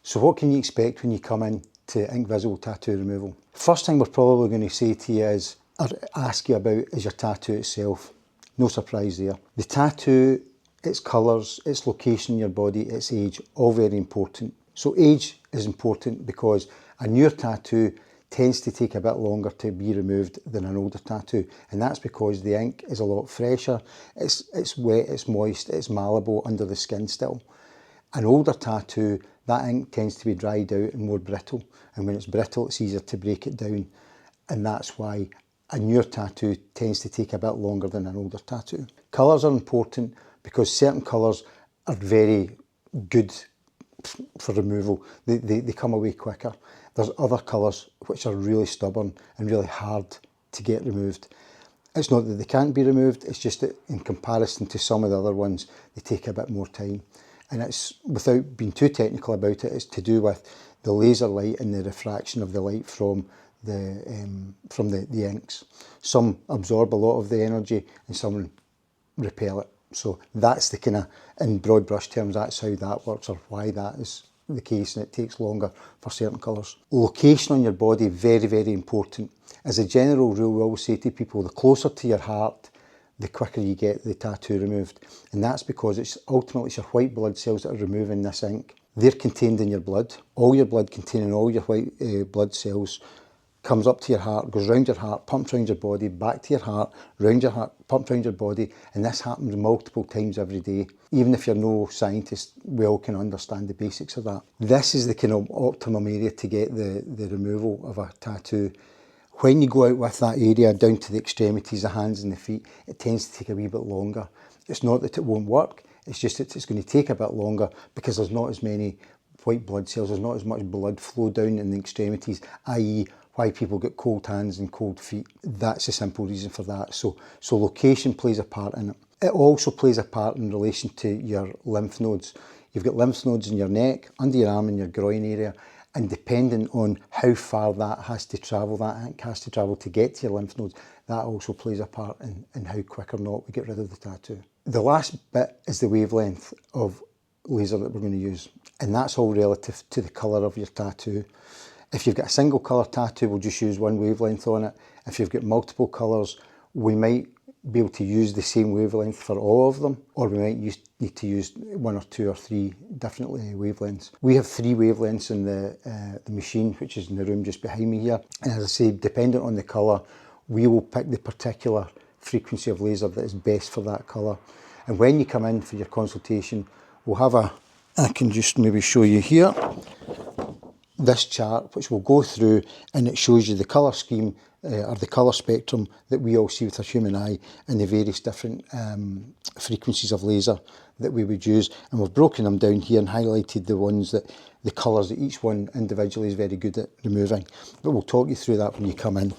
So what can you expect when you come in to Inkvisible Tattoo Removal? First thing we're probably going to say to you is, or ask you about, is your tattoo itself. No surprise there. The tattoo, its colours, its location in your body, its age, all very important. So age is important because a newer tattoo tends to take a bit longer to be removed than an older tattoo, and that's because the ink is a lot fresher, it's wet, it's moist, it's malleable under the skin still. An older tattoo, that ink tends to be dried out and more brittle, and when it's brittle it's easier to break it down, and that's why a newer tattoo tends to take a bit longer than an older tattoo. Colours are important because certain colours are very good for removal. They come away quicker. There's other colours which are really stubborn and really hard to get removed. It's not that they can't be removed, it's just that in comparison to some of the other ones, they take a bit more time. And it's, without being too technical about it, it's to do with the laser light and the refraction of the light from the inks. Some absorb a lot of the energy and some repel it. So that's the kind of, in broad brush terms, that's how that works, or why that is the case, and it takes longer for certain colours. Location on your body, very, very important. As a general rule, we always say to people, the closer to your heart, the quicker you get the tattoo removed. And that's because it's ultimately your white blood cells that are removing this ink. They're contained in your blood. All your blood containing all your white blood cells comes up to your heart, goes round your heart, pumps round your body, back to your heart, round your heart, pumps round your body, and this happens multiple times every day. Even if you're no scientist, we all can understand the basics of that. This is the kind of optimum area to get the removal of a tattoo. When you go out with that area down to the extremities, the hands and the feet, it tends to take a wee bit longer. It's not that it won't work, it's just that it's going to take a bit longer because there's not as many white blood cells, there's not as much blood flow down in the extremities, i.e. why people get cold hands and cold feet. That's a simple reason for that. So location plays a part in it. It also plays a part in relation to your lymph nodes. You've got lymph nodes in your neck, under your arm and your groin area, and depending on how far that has to travel, that ink has to travel to get to your lymph nodes, that also plays a part in how quick or not we get rid of the tattoo. The last bit is the wavelength of laser that we're going to use, and that's all relative to the colour of your tattoo. If you've got a single colour tattoo, we'll just use one wavelength on it. If you've got multiple colours, we might be able to use the same wavelength for all of them, or we might need to use one or two or three different wavelengths. We have 3 wavelengths in the machine, which is in the room just behind me here. And as I say, dependent on the colour, we will pick the particular frequency of laser that is best for that colour. And when you come in for your consultation, we'll have I can just maybe show you here, this chart, which we'll go through, and it shows you the colour scheme or the colour spectrum that we all see with our human eye and the various different frequencies of laser that we would use. And we've broken them down here and highlighted the ones that, the colours that each one individually is very good at removing. But we'll talk you through that when you come in.